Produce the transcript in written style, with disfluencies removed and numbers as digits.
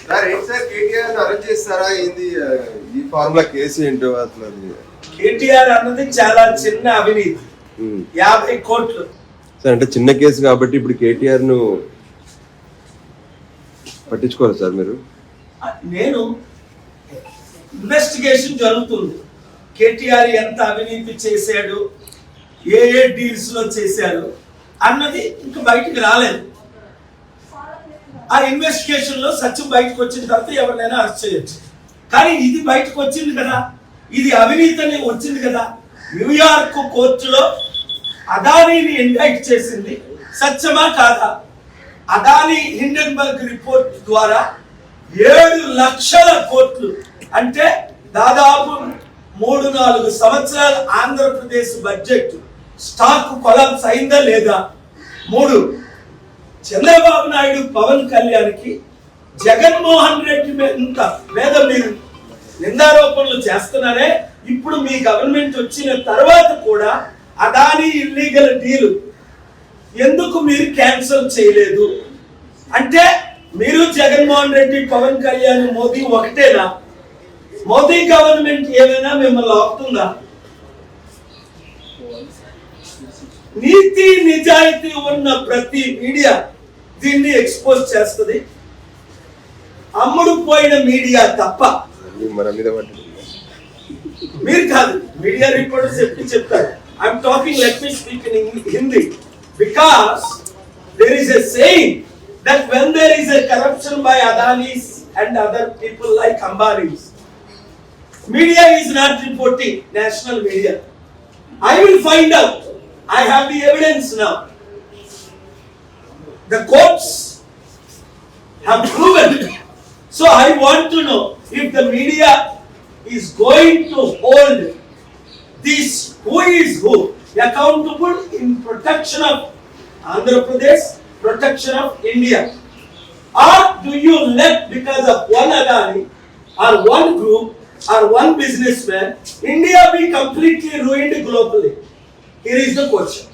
Sir ఏంటి sir KTR arrest చేస్తారా ఏంది ఈ ఫార్ములా కేసు ఏంటో అసలు కేటీఆర్ అన్నది చాలా చిన్న అవినీతి 50 కోట్లు సార్ అంటే చిన్న కేసు కాబట్టి ఇప్పుడు కేటీఆర్ ను పట్టించుకోరు సార్ మీరు నేను ఇన్వెస్టిగేషన్ జరుగుతుంది కేటీఆర్ ఎంత అవినీతి చేశాడు ఏ డీల్స్ లో చేశాడు అన్నది ఇంకా బయటికి రాలేదు ఆ ఇన్వెస్టిగేషన్ లో సత్యం బయటకు వచ్చిన తర్వాత ఎవరినైనా అరెస్ట్ చేయొచ్చు కానీ ఇది బయటకు వచ్చింది కదా ఇది అవినీతిని వచ్చింది కదా న్యూయార్క్ కోర్టులో అదానీని ఇండైట్ చేసింది సత్యమా కాదా అదానీ హిండెన్బర్గ్ రిపోర్ట్ ద్వారా 7 లక్షల కోట్లు అంటే దాదాపు 3-4 సంవత్సరాల ఆంధ్రప్రదేశ్ బడ్జెట్ స్టాక్ కొలాప్స్ అయిందా లేదా 3 చంద్రబాబు నాయుడు పవన్ కళ్యాణ్కి జగన్మోహన్ రెడ్డి మీద మీరు నిందారోపణలు చేస్తున్నారే ఇప్పుడు మీ గవర్నమెంట్ వచ్చిన తర్వాత కూడా అదానీ ఇల్లీగల్ డీల్ ఎందుకు మీరు క్యాన్సిల్ చేయలేదు అంటే మీరు జగన్మోహన్ రెడ్డి పవన్ కళ్యాణ్ మోదీ ఒకటేనా మోదీ గవర్నమెంట్ ఏమైనా మిమ్మల్ని ఆపుతుందా నీతి నిజాయితీ ఉన్న ప్రతి మీడియా దీన్ని ఎక్స్పోజ్ చేస్తుంది అమ్ముడు పోయిన మీడియా తప్ప మీరు కాదు మీడియా రిపోర్టర్స్ చెప్తారు I'm talking let me speak in Hindi because there is a saying that when there is a corruption by Adanis and other people like Ambanis, media is not reporting, national media. I will find out. I have the evidence now. The courts have proven. So I want to know if the media is going to hold this who is who accountable in protection of Andhra Pradesh, protection of India, or do you let because of one Adani or one group or one businessman India be completely ruined globally? Here is the question.